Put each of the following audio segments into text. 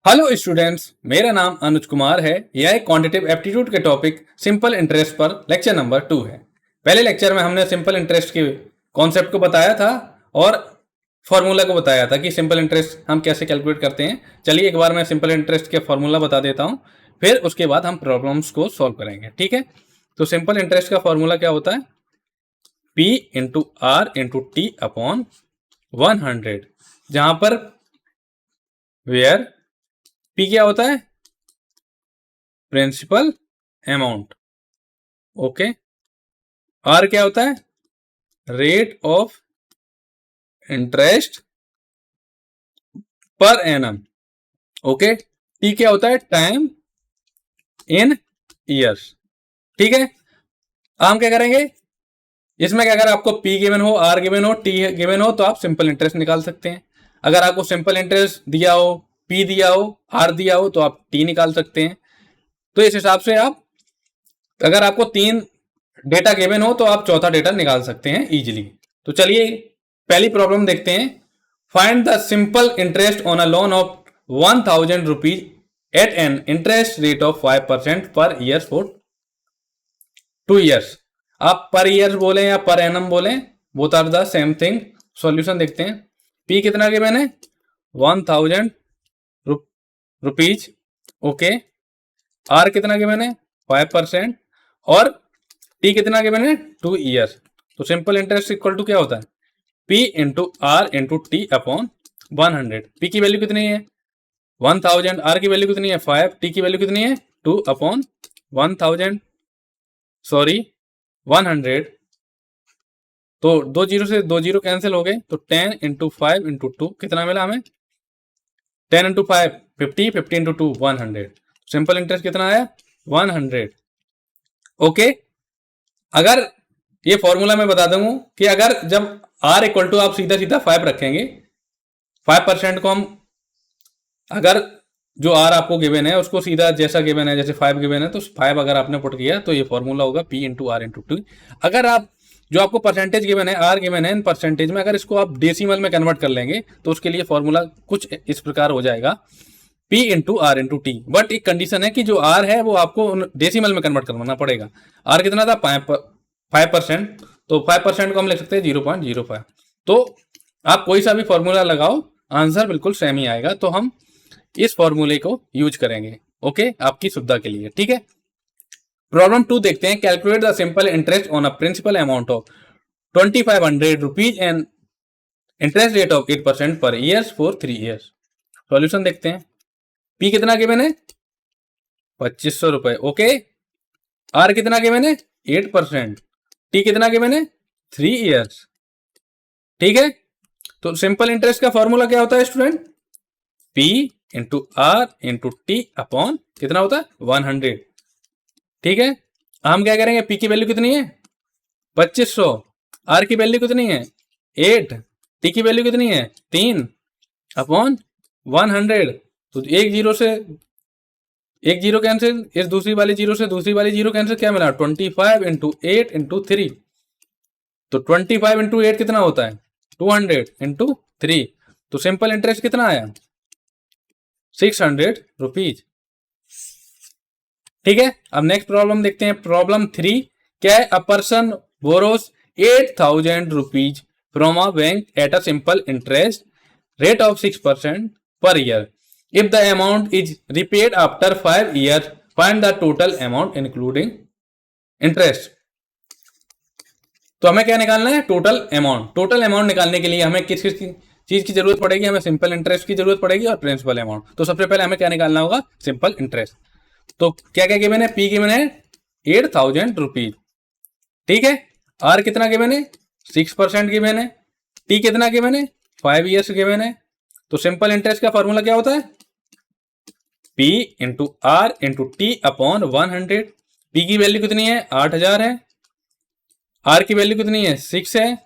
Hello students, मेरा नाम अनुज कुमार है। यह एक क्वांटिटेटिव एप्टीट्यूड के टॉपिक सिंपल इंटरेस्ट पर लेक्चर नंबर 2 है। पहले लेक्चर में हमने सिंपल इंटरेस्ट के कॉन्सेप्ट को बताया था और फॉर्मूला को बताया था कि सिंपल इंटरेस्ट हम कैसे कैलकुलेट करते हैं। चलिए एक बार मैं सिंपल इंटरेस्ट के फॉर्मूला बता देता हूँ, फिर उसके बाद हम प्रॉब्लम्स को सॉल्व करेंगे। ठीक है, तो सिंपल इंटरेस्ट का फॉर्मूला क्या होता है? P into R into T upon 100, जहां पर वेयर P क्या होता है? Principal amount. ओके, R क्या होता है? Rate of interest per annum. Okay, T क्या होता है? Time in years. ठीक है, हम क्या करेंगे इसमें कि अगर आपको P गिवन हो, R गिवन हो, T गिवन हो तो आप सिंपल इंटरेस्ट निकाल सकते हैं। अगर आपको सिंपल इंटरेस्ट दिया हो, P दिया हो, R दिया हो तो आप T निकाल सकते हैं। तो इस हिसाब से आप, अगर आपको 3 डेटा गिवन हो तो आप चौथा डेटा निकाल सकते हैं इजीली। तो चलिए पहली प्रॉब्लम देखते हैं। Find the simple interest on a loan of 1000 rupees at an interest rate of 5% per year for 2 years. आप पर ईयर बोले या पर एनम बोले, both are the same thing. Solution देखते हैं। पी कितना गिवन है? 1000 रुपीज। ओके, आर कितना given है? 5%। और टी कितना गिवन है? 2 ईयर्स। तो सिंपल इंटरेस्ट इक्वल टू क्या होता है? P into R into T upon 100। P की वैल्यू कितनी है? 1000। आर की वैल्यू कितनी है? 5। टी की वैल्यू कितनी है? 2 अपॉन 1000, सॉरी 100। तो 2 जीरो से 2 जीरो कैंसिल हो गए, तो 10 इंटू 5 इंटू 2 कितना मिला हमें? 10 इंटू 5 50, 50 इंटू 2 100। सिंपल इंटरेस्ट कितना आया? 100। ओके, अगर ये फॉर्मूला मैं बता दूं कि अगर जब R इक्वल टू आप सीधा सीधा 5 रखेंगे, 5% को हम, अगर जो R आपको गिवन है उसको सीधा जैसा गिवन है, जैसे 5 गिवन है तो 5 अगर आपने पुट किया तो ये फॉर्मूला होगा P into R into T. अगर आप जो आपको परसेंटेज गिवन है, R गिवन है इन परसेंटेज में, अगर इसको आप डेसिमल में कन्वर्ट कर लेंगे तो उसके लिए फॉर्मूला कुछ इस प्रकार हो जाएगा, P into R into T. But एक कंडीशन है कि जो R है वो आपको डेसिमल में कन्वर्ट करवाना पड़ेगा। R कितना था? 5%। तो 5% को हम लिख सकते हैं 0.05। तो आप कोई सा भी फॉर्मूला लगाओ, आंसर बिल्कुल सेम ही आएगा। तो हम इस फॉर्मूले को यूज करेंगे, ओके, आपकी सुविधा के लिए। ठीक है, प्रॉब्लम 2 देखते हैं। Calculate the simple interest on a principal amount of 2500 rupees and interest rate of 8% per year for 3 years. Solution देखते हैं। पी कितना गिवन है? 2500 रुपए। ओके, आर कितना गिवन है? 8%। टी कितना गिवन है? 3 ईयर्स। ठीक है, तो सिंपल इंटरेस्ट का फॉर्मूला क्या होता है student? P into R into T upon कितना होता है? 100। ठीक है, हम क्या करेंगे? P की वैल्यू कितनी है? 2500। R की वैल्यू कितनी है? 8। T की वैल्यू कितनी है? 3 अपॉन 100। तो एक जीरो से एक जीरो कैंसिल, इस दूसरी वाली जीरो से दूसरी वाली जीरो कैंसिल, क्या मिला? 25 इंटू 8 इंटू 3। तो 25 इंटू 8 कितना होता है? 200 इंटू 3। तो सिंपल इंटरेस्ट कितना आया? 600 रुपीज। ठीक है, अब नेक्स्ट प्रॉब्लम देखते हैं। प्रॉब्लम 3 क्या है? A person borrows 8000 rupees from a bank at a simple interest rate of 6% per year. If the amount is repaid after 5 year, find the total amount including interest. तो हमें क्या निकालना है? Total amount. Total amount निकालने के लिए हमें किस किस चीज की जरूरत पड़ेगी? हमें सिंपल इंटरेस्ट की जरूरत पड़ेगी और प्रिंसिपल अमाउंट। तो सबसे पहले हमें क्या निकालना होगा? Simple interest. तो क्या क्या गिवन है? पी गिवन है 8000 रुपीज। ठीक है, आर कितना गिवन है? 6% गिवन है। टी कितना गिवन है? 5 ईयर्स गिवन है। तो सिंपल इंटरेस्ट का फॉर्मूला क्या होता है? P into R into T upon 100। P की वैल्यू कितनी है? 8000 है। आर की वैल्यू कितनी है? 6 है।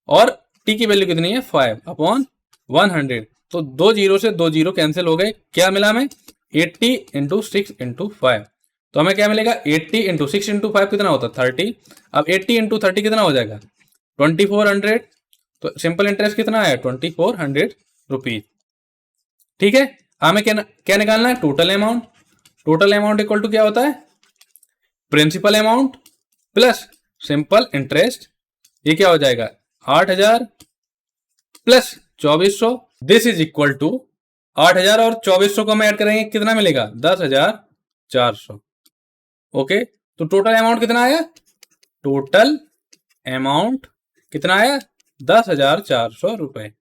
और टी की वैल्यू कितनी है? 5 अपॉन 100। तो 2 जीरो से 2 जीरो कैंसिल हो गए, क्या मिला हमें? 80 इंटू 6 इंटू 5। तो हमें क्या मिलेगा? 80 इंटू 6 इंटू 5 कितना होता है? 30। अब 80 इंटू 30 कितना हो जाएगा? 2400। तो सिंपल इंटरेस्ट कितना है? 2400 रुपीज। ठीक है, हमें क्या निकालना है, total amount. Total amount equal to क्या होता है, principal amount plus simple interest. ये क्या हो जाएगा, 8,000 plus 2,400। This is equal to 8,000 और 2,400 को हम ऐड करेंगे, कितना मिलेगा, 10,400। ओके, तो टोटल अमाउंट कितना आया, टोटल अमाउंट कितना आया, 10,400 रुपए।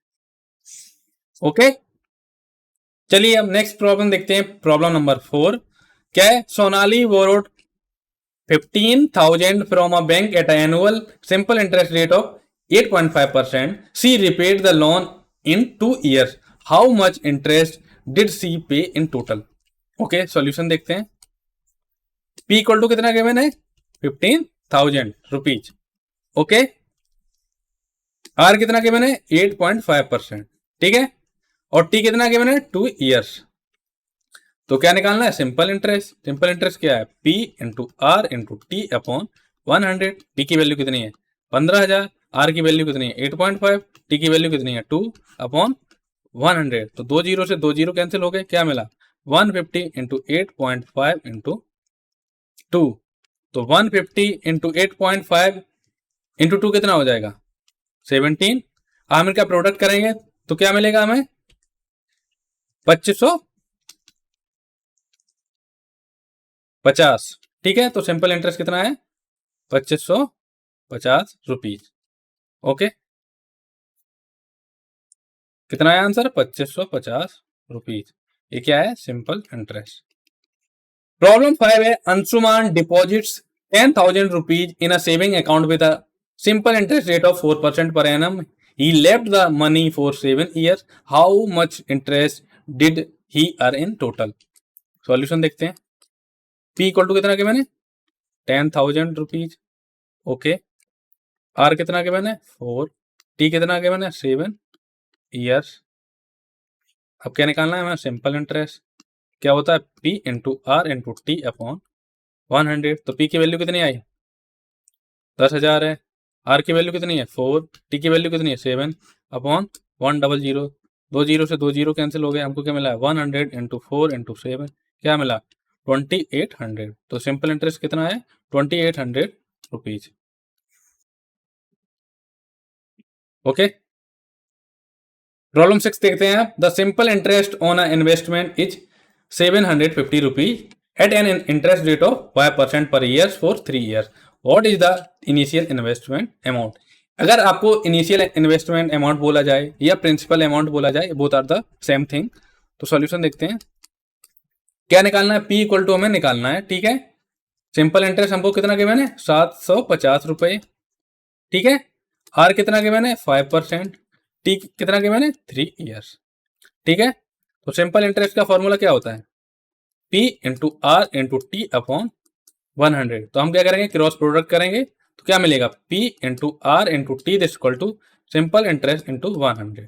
ओके, चलिए अब नेक्स्ट प्रॉब्लम देखते हैं, प्रॉब्लम नंबर 4। क्या है, Sonali borrowed 15,000 from a bank at annual simple interest rate of 8.5%. She repaid the loan in 2 years. How much interest did she pay in total? Okay, solution देखते हैं। P equal to कितना given है, 15,000 rupees. Okay, R कितना given है, 8.5%। ठीक है, और T कितना गिवन है, 2 years। तो क्या निकालना है, सिंपल इंटरेस्ट। सिंपल इंटरेस्ट क्या है, P into R into T upon 100। P की वैल्यू कितनी है, 15,000। R की वैल्यू कितनी है, 8.5। T की वैल्यू कितनी है, 2 अपॉन 100। तो 2 जीरो से 2 जीरो कैंसिल हो गए, क्या मिला, 150 इंटू 8.5 इंटू 2। तो 150 इंटू 8.5 इंटू 2 कितना हो जाएगा, 17। हम इनका प्रोडक्ट करेंगे तो क्या मिलेगा हमें, 2550। ठीक है, तो सिंपल इंटरेस्ट कितना है, 2550 रुपीज। ओके, कितना है आंसर, 2550 रुपीज। ये क्या है, सिंपल इंटरेस्ट। प्रॉब्लम 5 है, Anshuman deposits 10,000 rupees in a saving account with a simple interest rate of 4% per annum. He left the money for 7 years. How much interest did he earn in total? Solution देखते हैं। P equal to कितना given है, 10,000 rupees. Okay, R कितना given है, 4। T कितना given है, 7 years. अब क्या निकालना है हमें, सिंपल इंटरेस्ट। क्या होता है, P into R into T upon 100। तो P की वैल्यू कितनी आई, 10,000 है। R की वैल्यू कितनी है, 4। T की वैल्यू कितनी है, 7 अपॉन 100। 2 जीरो से 2 जीरो कैंसिल हो गए, हमको क्या मिला है, 100 इंटू 4 इंटू 7, क्या मिला, 2800। तो सिंपल इंटरेस्ट कितना है, 2800 रुपीज। ओके, प्रॉब्लम 6 देखते हैं आप। The simple interest on a investment is 750 rupees at an interest rate of 5% per year for 3 years. What is the initial investment amount. अगर आपको इनिशियल इन्वेस्टमेंट अमाउंट बोला जाए या प्रिंसिपल अमाउंट बोला जाए, both are the same thing. तो solution देखते हैं। क्या निकालना है, P इक्वल टू हमें निकालना है। ठीक है, सिंपल इंटरेस्ट हमको कितना गिवन है, 750 रुपए। ठीक है, R कितना गिवन है, 5%। T कितना गिवन है, 3 ईयर्स। ठीक है, तो सिंपल इंटरेस्ट का फॉर्मूला क्या होता है, P into R into T upon 100। तो हम क्या करेंगे, क्रॉस प्रोडक्ट करेंगे तो क्या मिलेगा, P into R into T this equal to simple interest into 100।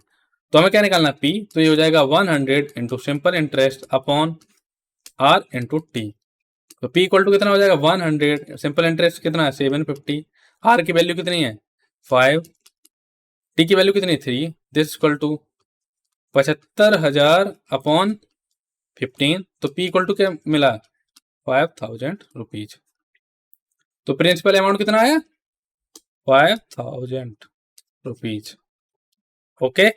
तो हमें क्या निकालना, P, तो ये हो जाएगा 100 into simple interest upon R into T. तो P इक्वल टू कितना हो जाएगा, 100। सिंपल इंटरेस्ट कितना है, 750। R की वैल्यू कितनी है, 5। T की वैल्यू कितनी है, 3। This equal to 75,000 upon 15। तो P इक्वल टू क्या मिला, 5,000 रुपीज। तो प्रिंसिपल अमाउंट कितना आया, 5,000 रुपीज। ओके,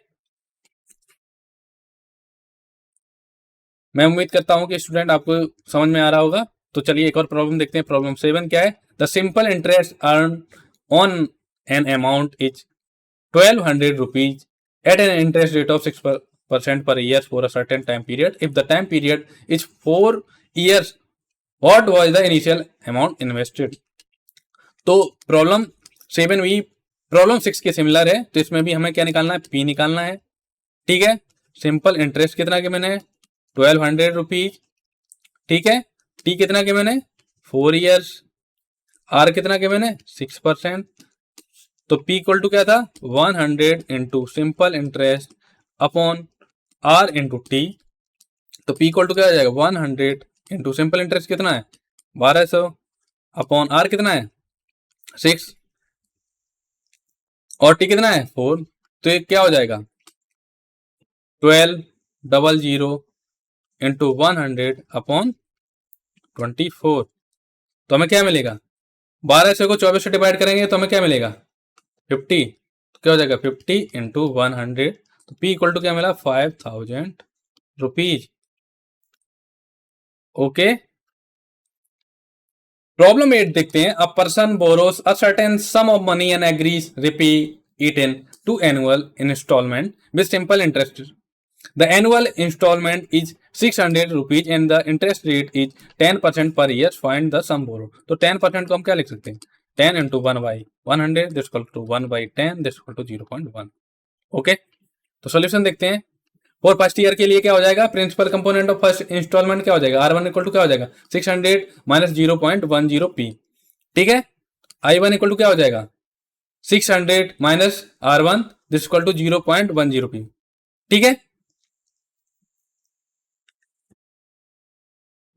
मैं उम्मीद करता हूं कि स्टूडेंट आपको समझ में आ रहा होगा। तो चलिए एक और प्रॉब्लम देखते हैं। प्रॉब्लम 7 क्या है, the simple interest earn on an amount is 1,200 rupees at an interest rate of 6% per year for a certain time period. If the time period is 4 years, what was the initial amount invested? तो problem 7 भी problem 6 के similar है, तो इसमें भी हमें क्या निकालना है, P निकालना है। ठीक है, सिंपल इंटरेस्ट कितना के मैंने 1,200 रुपीज। ठीक है, T कितना के मैंने 4 ईयर्स। R कितना के मैंने 6%। तो P इक्वल टू क्या था, 100 into simple interest upon R into T. तो P इक्वल टू क्या हो जाएगा, 100 इंटू सिंपल इंटरेस्ट कितना है, 1200 अपॉन R कितना है 6 और T कितना है 4। तो ये क्या हो जाएगा, 1200 इंटू 100/24, तो हमें क्या मिलेगा? 12 से को 24 से डिवाइड करेंगे तो हमें क्या मिलेगा? 50। तो क्या हो जाएगा? 50 इंटू 100, तो P इक्वल टू क्या मिला? 5000 रुपीज। ओके, प्रॉब्लम 8 देखते हैं। A person borrows a certain sum of money and agrees repay it in two annual instalment with simple interest. The annual instalment is 600 rupees and the interest rate is 10% per year. Find the sum borrowed. तो 10% को हम क्या लिख सकते हैं? 10 into 1/100 this equal to 1/10 this equal to 0.1। Okay, तो solution देखते हैं। और फर्स्ट ईयर के लिए क्या हो जाएगा? Principal component of first instalment क्या हो जाएगा? R1 इक्वल टू क्या हो जाएगा? 600 माइनस 0.10 P। ठीक है, I1 इक्वल टू क्या हो जाएगा? 600 minus R1 this equal to 0.10 P। ठीक है,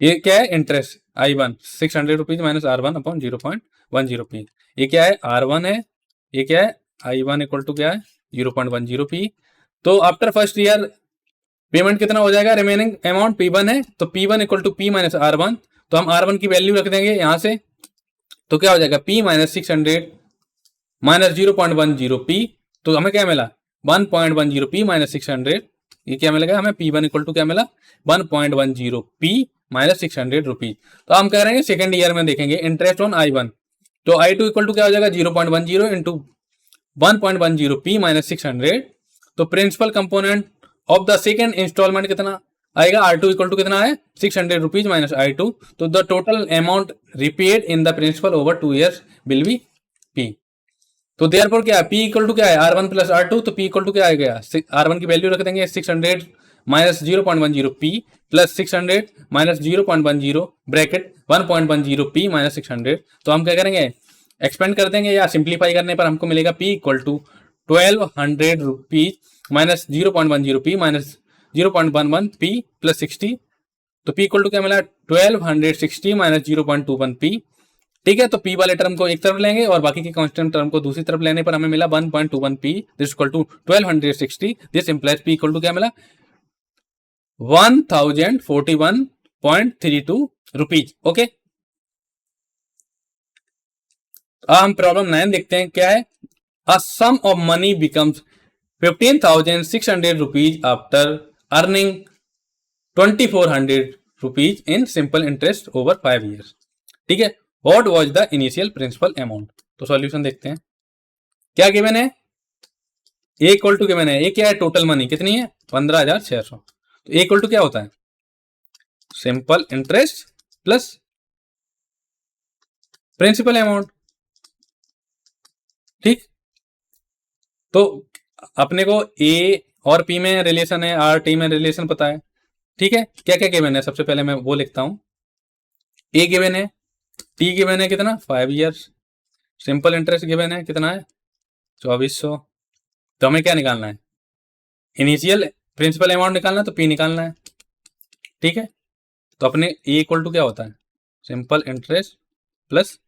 ये क्या है? Interest I1 600 rupees minus R1 upon 0.10 P। ये क्या है? R1 है। ये क्या है? I1 इक्वल टू क्या है? 0.10 P। तो आफ्टर फर्स्ट ईयर पेमेंट कितना हो जाएगा? रिमेनिंग अमाउंट P1 है, तो P1 equal to P minus R1। तो हम R1 की वैल्यू रख देंगे यहां से, तो क्या हो जाएगा? P minus 600 minus 0.10 P। तो हमें क्या मिला? 1.10 P माइनस 600। ये क्या मिलेगा हमें? P1 इक्वल टू क्या मिला? 1.10 P माइनस 600 रुपीज। तो हम कह रहे हैं सेकेंड ईयर में देखेंगे इंटरेस्ट ऑन I1। तो I2 इक्वल टू क्या हो जाएगा? 0.10 इंटू 1.10 P माइनस 600। तो principal component of the second instalment कितना आएगा? R2 इक्वल टू कितना है? 600 रुपीज माइनस I2। तो the total amount repaid in the principal over 2 years will be P। तो देयरफॉर क्या है? P इक्वल टू क्या है? R1 plus R2। तो P इक्वल टू क्या आ गया? R1 की वैल्यू रख देंगे 600 minus 0.10 P plus 600 minus 0.10 bracket 1.10 P minus 600। तो हम क्या करेंगे? एक्सपेंड कर देंगे, या सिंप्लीफाई करने पर हमको मिलेगा P equal to 1200 rupees minus 0.10 P minus 0.11 P plus 60। तो P इक्वल टू क्या मिला? 1260 माइनस 0.21 P। ठीक है, तो P वाले टर्म को एक तरफ लेंगे और बाकी के कांस्टेंट टर्म को दूसरी तरफ लेने पर हमें मिला 1.21 P this equal to 1260। This implies P equal to क्या मिला? 1041.32 रुपीज। ओके, अब हम प्रॉब्लम 9 देखते हैं। क्या है? A sum of money becomes 15,600 rupees after earning 2,400 rupees in simple interest over 5 years। ठीक है, what was the initial principal amount. तो सॉल्यूशन देखते हैं। क्या गिवन है? ए इक्वल टू गिवन है। ए क्या है? टोटल मनी कितनी है? 15,600। तो ए इक्वल टू क्या होता है? Simple interest plus principal amount. ठीक, तो अपने को ए और पी में रिलेशन है, आर टी में रिलेशन पता है। ठीक है, क्या क्या गिवन है? सबसे पहले मैं वो लिखता हूं। ए गिवन है, टी गिवन है कितना? 5 years। सिंपल इंटरेस्ट गिवन है कितना है? 2400। तो हमें क्या निकालना है? इनिशियल प्रिंसिपल अमाउंट निकालना है, तो पी निकालना है। ठीक है, तो अपने ए इक्वल टू क्या होता है? Simple interest plus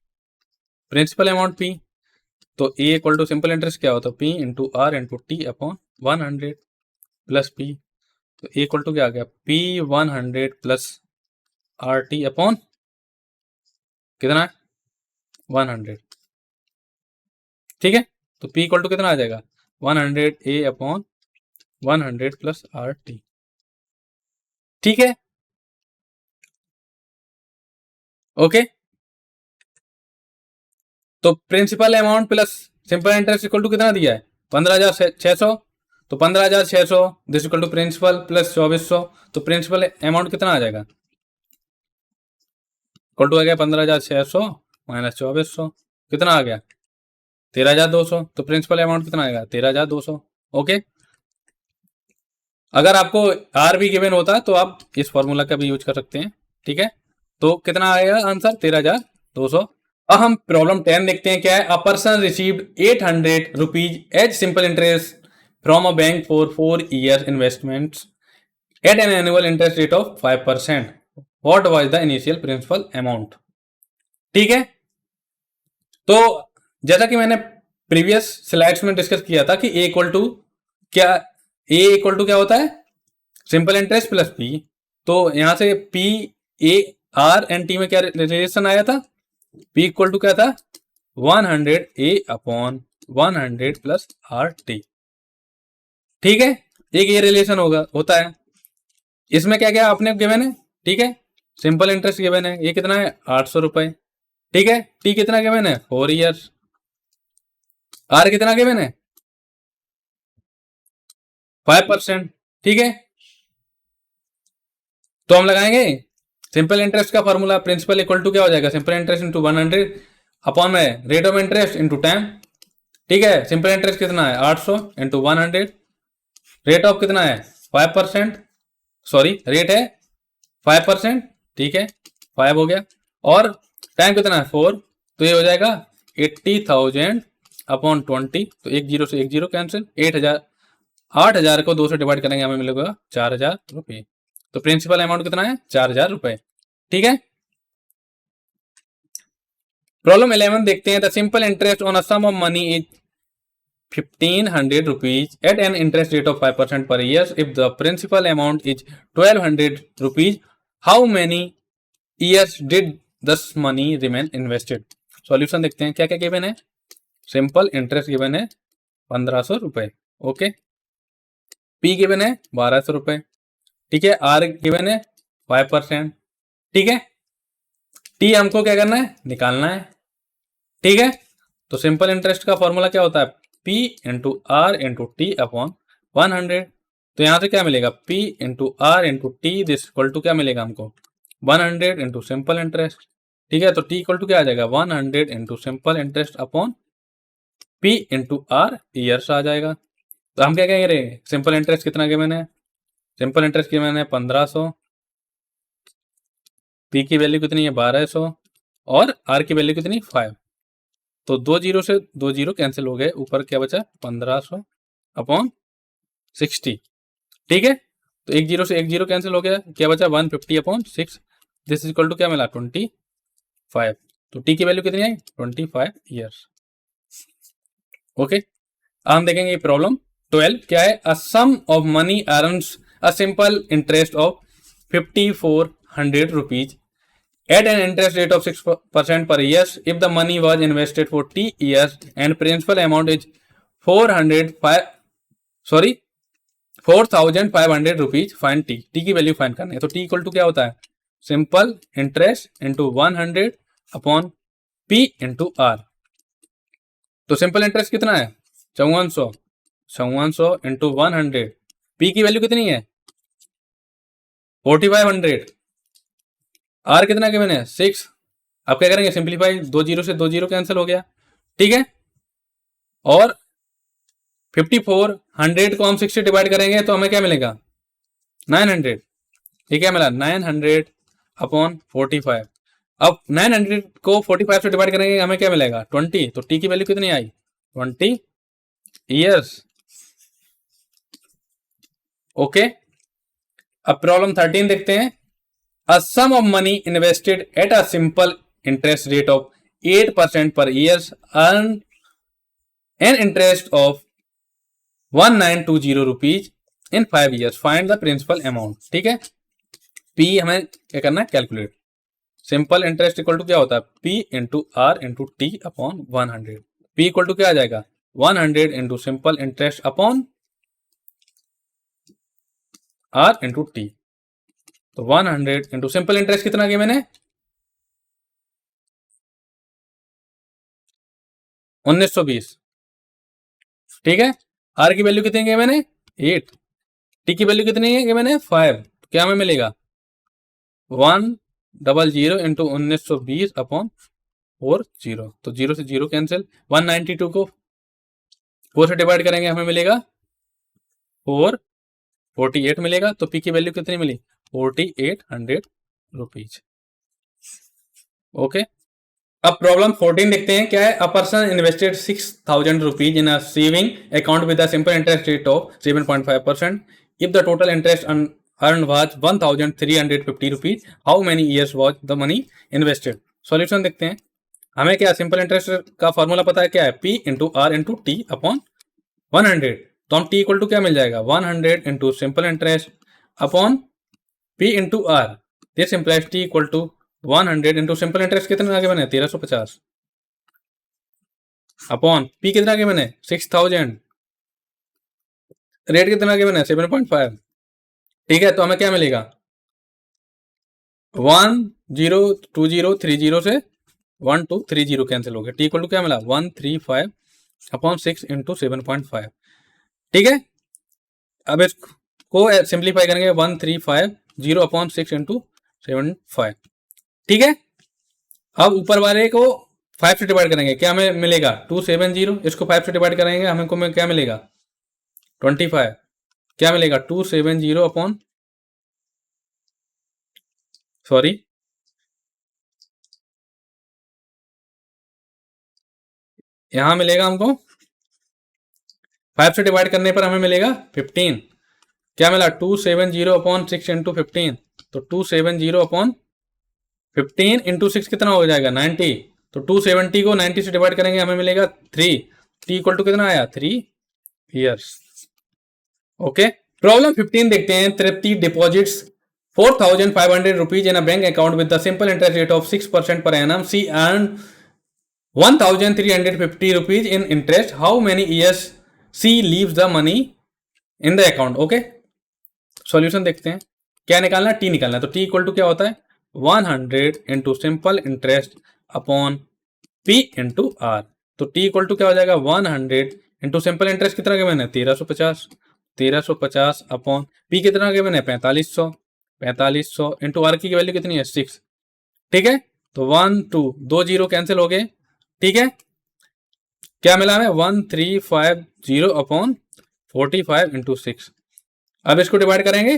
principal amount P. तो A equal to simple interest क्या होता है? P into R into T upon 100 plus P. तो ए इक्वल टू क्या आ गया? P 100 plus R T upon कितना है? 100। ठीक है, तो पी इक्वल टू कितना आ जाएगा? 100 A upon 100 plus R T. ठीक है, ओके। तो principal amount plus simple interest equal to कितना दिया है? 15,600। तो 15,600 this equal to principal plus 2400। तो प्रिंसिपल अमाउंट कितना आ जाएगा? इक्वल टू आ गया 15,600 माइनस 2400। कितना आ गया? 13,200। तो प्रिंसिपल अमाउंट कितना आएगा? 13,200। ओके, अगर आपको आर भी गिवन होता तो आप इस फॉर्मूला का भी यूज कर सकते हैं। ठीक है, तो कितना आएगा आंसर? 13,200। अब हम प्रॉब्लम 10 देखते हैं। क्या है? A person received 800 rupees as simple interest from a bank for 4 years investments at an annual interest rate of 5%। What was the initial principal amount. ठीक है, तो जैसा कि मैंने प्रीवियस स्लाइड्स में डिस्कस किया था कि ए इक्वल टू क्या? ए इक्वल टू क्या होता है? Simple interest plus P. तो यहां से P A R and T में क्या रिलेशन आया था, पी इक्वल टू क्या था 100 A upon 100 plus R T. ठीक है, एक ये रिलेशन होता है। इसमें क्या क्या आपने गिवन है, ठीक है, सिंपल इंटरेस्ट गिवन है, ये कितना है 800 रुपए। ठीक है, टी कितना गिवन है 4 ईयर्स, आर कितना गिवन है 5%। ठीक है, तो हम लगाएंगे सिंपल इंटरेस्ट का फॉर्मूला, प्रिंसिपल इक्वल टू क्या हो जाएगा, सिंपल इंटरेस्ट इंटू 100 अपॉन में rate of interest into time. ठीक है, सिंपल इंटरेस्ट कितना है 800 इंटू 100, रेट ऑफ कितना है 5%, सॉरी रेट है 5%। ठीक है, 5 हो गया, और टाइम कितना है 4, तो ये हो जाएगा 80,000 अपॉन 20, तो एक जीरो से एक जीरो कैंसिल, 8,000 को 2 से डिवाइड करेंगे हमें मिलेगा 4,000 रुपये। तो प्रिंसिपल अमाउंट कितना है 4,000 रुपए। ठीक है, प्रॉब्लम 11 देखते हैं। The simple interest on a sum of money is 1,500 rupees at an interest rate of 5% per year. If the principal amount is 1,200 rupees, how many years did this money remain invested? Solution देखते हैं क्या क्या given है। Simple interest given है 1,500 रुपए, okay, P given है 1,200 रुपए, ठीक है, आर गिवन है 5%, ठीक है, टी हमको क्या करना है निकालना है। ठीक है, तो सिंपल इंटरेस्ट का फॉर्मूला क्या होता है P into R into T upon 100। तो यहां से क्या मिलेगा P into R into T this equal to क्या मिलेगा हमको 100 इंटू सिंपल इंटरेस्ट। ठीक है, तो T इक्वल टू क्या आ जाएगा 100 into simple interest upon P into R years आ जाएगा। तो हम क्या कहेंगे, सिंपल इंटरेस्ट कितना गिवन है, सिंपल इंटरेस्ट गिवन है 1,500, P की वैल्यू कितनी है 1,200 और R की वैल्यू कितनी 5। तो 2 जीरो से 2 जीरो कैंसिल हो गए, ऊपर क्या बचा 1,500 अपॉन 60। ठीक है, तो 1 जीरो से 1 जीरो कैंसिल हो गया, क्या बचा 150 upon 6, this is equal to क्या मिला 25। तो टी की वैल्यू कितनी आई 25 ईयर्स। ओके, हम देखेंगे प्रॉब्लम 12 क्या है। A sum of money earns a simple interest of 5,400 rupees at an interest rate of 6% per year. If the money was invested for T years and principal amount is 4,500 rupees, find T. T की value find करनी है, तो T equal to क्या होता है simple interest into 100 upon P into R. तो simple interest कितना है 5400 इंटू 100, पी की वैल्यू कितनी है 4,500, आर कितना गिवन है 6। अब क्या करेंगे सिंप्लीफाई, 2 जीरो से 2 जीरो कैंसिल हो गया। ठीक है, और 5,400 को हम 6 से डिवाइड करेंगे तो हमें क्या मिलेगा 900। ठीक है, मिला 900 अपॉन 45। अब 900 को 45 से डिवाइड करेंगे हमें क्या मिलेगा 20। तो टी की वैल्यू कितनी आई 20 ईयर्स। ओके, अब प्रॉब्लम 13 देखते हैं। A sum of money invested at a simple interest rate of 8% per year earn an interest of 1,920 rupees in 5 years. Find the principal amount. ठीक है, P हमें क्या करना है calculate. Simple interest equal to क्या होता है P into R into T upon 100। P equal to क्या आ जाएगा 100 into simple interest upon R into T. तो 100 इंटू सिंपल इंटरेस्ट कितना किया मैंने 1920। ठीक है, आर की वैल्यू कितनी की मैंने 8, टी की वैल्यू कितनी है कि मैंने 5। तो क्या हमें मिलेगा 100 इंटू 1920 अपॉन 40। तो 0 से 0 कैंसिल, 192 को 4 से डिवाइड करेंगे हमें मिलेगा 448 मिलेगा। तो पी की वैल्यू कितनी मिली 4,800 रुपीज। ओके, अब प्रॉब्लम 14 देखते हैं क्या है। A person invested 6,000 rupees in a saving account with a simple interest rate of 7.5%। If the total interest earn was 1,350 rupees, how many years was the money invested. Solution देखते हैं। हमें क्या simple interest का formula पता है क्या है P into R into T upon 100। तो हम T इक्वल टू क्या मिल जाएगा 100 into simple interest upon P into R, this implies T equal to 100 into simple interest कितने आगे बने 1350 अपॉन P कितना आगे बने 6000, रेट कितना आगे बने 7.5। ठीक है, तो हमें क्या मिलेगा 102030 से 1230 कैंसिल हो गया, टी इक्वल टू क्या मिला 135 अपॉन 6 इंटू 7.5। ठीक है, अब इसको सिंप्लीफाई करेंगे 1350 अपॉन 6 इंटू 7.5। ठीक है, अब ऊपर वाले को 5 से डिवाइड करेंगे, क्या हमें मिलेगा 270, इसको 5 से डिवाइड करेंगे हमें क्या मिलेगा 25, क्या मिलेगा 270 अपॉन सॉरी यहां मिलेगा हमको 5 से डिवाइड करने पर हमें मिलेगा 15, क्या मिला 270 अपॉन 6 इंटू 15, तो 270 अपॉन 15 इंटू 6 कितना हो जाएगा 90, तो 270 को 90 से डिवाइड करेंगे हमें मिलेगा 3, टी इक्वल टू कितना आया 3 ईयर्स। ओके, प्रॉब्लम 15 देखते हैं। Tripti deposits 4500 rupees in a bank account with the simple interest rate of 6% per annum. She earned 1350 rupees in interest. How many years she leaves the money in the account? Okay, solution देखते हैं। क्या निकालना है, T निकालना है, तो T equal to क्या होता है 100 into simple interest upon P into R, तो टी इक्वल टू क्या हो जाएगा 100 इंटू सिंपल इंटरेस्ट कितना के मैंने 1350 अपॉन पी कितना के मैंने 4500 इंटू आर की वैल्यू कितनी है 6। ठीक है, तो 1 2 2 जीरो कैंसिल हो गए। ठीक है, क्या मिला हमें 1350 अपॉन 45 इंटू 6। अब इसको डिवाइड करेंगे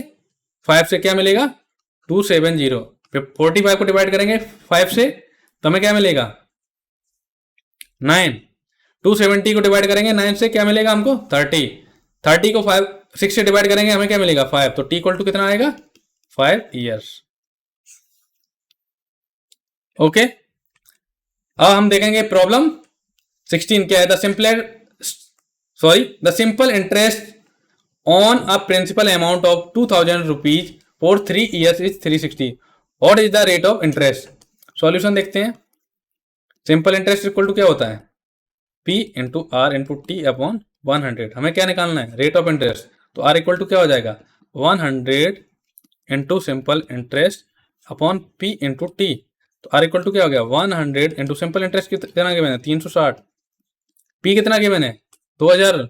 5 से, क्या मिलेगा 270, 45 को डिवाइड करेंगे 5 से तो हमें क्या मिलेगा 9, 270 को डिवाइड करेंगे 9 से क्या मिलेगा हमको 30, 30 को 6 से डिवाइड करेंगे हमें क्या मिलेगा 5, तो टी इक्वल टू कितना आएगा 5 ईयर्स। ओके, अब हम देखेंगे प्रॉब्लम 16 क्या है। The simple interest on a principal amount of 2000 rupees for 3 years is 360। What is the rate of interest. Solution देखते हैं। सिंपल इंटरेस्ट इक्वल टू क्या होता है P into R into T upon 100। हमें क्या निकालना है रेट ऑफ इंटरेस्ट, तो R इक्वल टू क्या हो जाएगा 100 into simple interest upon P into T, तो R इक्वल टू क्या हो गया 100 इंटू सिंपल इंटरेस्ट कितना के मैंने 360, P कितना के मैंने 2000,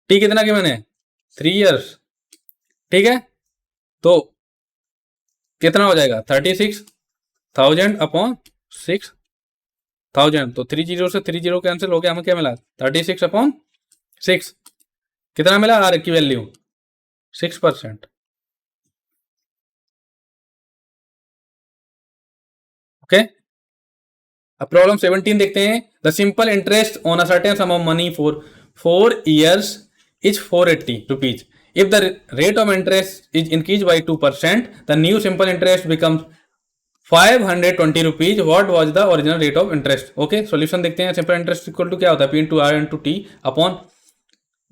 T कितना के मैंने 3 ईयर्स। ठीक है, तो कितना हो जाएगा 36,000 अपॉन 6,000, तो 30 से 30 कैंसिल हो गया, हमें क्या मिला 36 अपॉन 6, कितना मिला आर की वैल्यू 6%। ओके, अब प्रॉब्लम 17 देखते हैं। The simple interest on a certain sum of money for 4 years is 480 rupees. If the rate of interest is increased by 2%, the new simple interest becomes 520 rupees. What was the original rate of interest? Okay, solution देखते हैं। Simple interest equal to क्या होता है P into R into T upon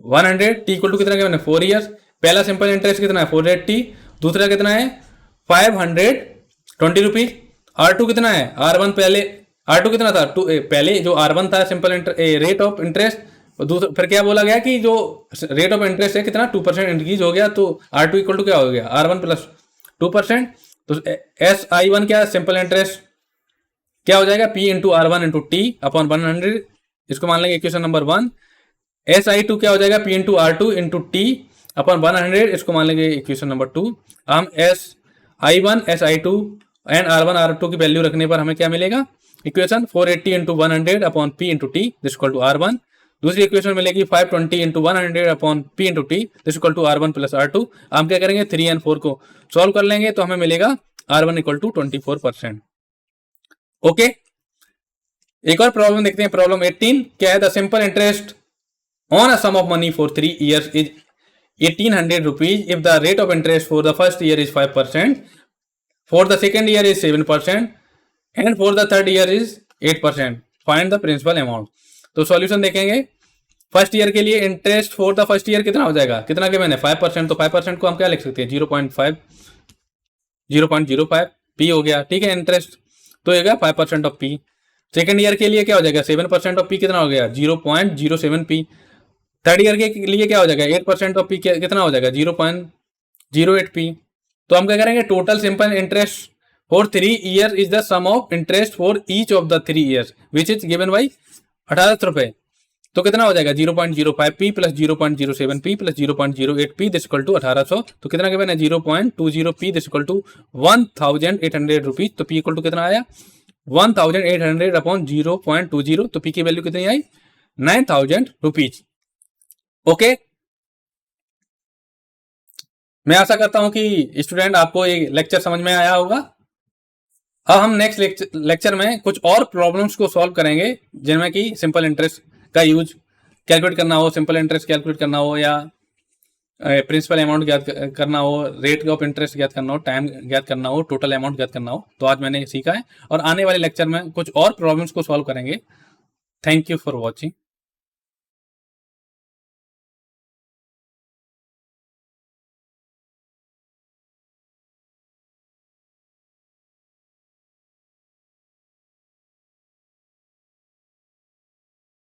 100, T equal to कितना क्या मैंने 4 years। पहला simple interest कितना है 480, दूसरा कितना है 520 रुपीज। R2 कितना है R1, पहले R2 कितना था पहले जो R1 था सिंपल रेट ऑफ इंटरेस्ट, फिर क्या बोला गया कि जो रेट ऑफ इंटरेस्ट है कितना 2% इंक्रीज हो गया, तो R2 इक्वल टू क्या हो गया R1 प्लस 2%। तो SI1 क्या सिंपल इंटरेस्ट क्या हो जाएगा P into R1 into T upon 100, इसको मान लेंगे इक्वेशन नंबर 1। SI2 क्या हो जाएगा P into R2 into T upon 100, इसको मान लेंगे इक्वेशन नंबर 2। हम SI1 SI2 and R1 R2 की वैल्यू रखने पर हमें क्या मिलेगा equation 480 into 100 upon P into T this equal to R1। दूसरी इक्वेशन मिलेगी 520 into 100 upon P into T this equal to R1 plus R2। हम क्या करेंगे 3 एंड 4 को सॉल्व कर लेंगे तो हमें मिलेगा R1 इक्वल टू 24%। ओके, एक और प्रॉब्लम देखते हैं। प्रॉब्लम 18 क्या है। The simple interest on a sum of money for 3 years is 1800 rupees if the rate of interest for the first year is 5%, for the second year is 7% and for the third year is 8%। Find the principal amount. तो solution देखेंगे। First year के लिए interest for the first year कितना हो जाएगा, कितना given है 5%, तो 5% को हम क्या लिख सकते हैं 0.05 पी हो गया, ठीक है। इंटरेस्ट तो हो गया 5% ऑफ पी। सेकेंड ईयर के लिए क्या हो जाएगा 7% ऑफ पी, कितना हो गया 0.07 पी। थर्ड ईयर के लिए क्या हो जाएगा 8% ऑफ पी, कितना हो जाएगा 0.08 पी। तो हम क्या करेंगे total simple interest for 3 year is the sum of interest for each of the 3 years which is given by 1800 रुपए। तो कितना हो जाएगा 0.05 पी प्लस 0.07 पी प्लस 0.08 पी दिस इक्वल टू 1800। तो कितना गिवन है 0.20 P this equal to 1800 rupees. तो पी इक्वल टू कितना आया 1800 अपॉन 0.20। तो पी की वैल्यू कितनी आई 9000 रुपीज। ओके, मैं आशा करता हूं कि स्टूडेंट आपको ये लेक्चर समझ में आया होगा। अब हम नेक्स्ट लेक्चर में कुछ और प्रॉब्लम्स को सॉल्व करेंगे जिनमें कि सिंपल इंटरेस्ट का यूज कैलकुलेट करना हो, सिंपल इंटरेस्ट कैलकुलेट करना हो, या प्रिंसिपल अमाउंट ज्ञात करना हो, रेट ऑफ इंटरेस्ट ज्ञात करना हो, टाइम ज्ञात करना हो, टोटल अमाउंट ज्ञात करना हो। तो आज मैंने सीखा है और आने वाले लेक्चर में कुछ और प्रॉब्लम्स को सॉल्व करेंगे। Thank you for watching.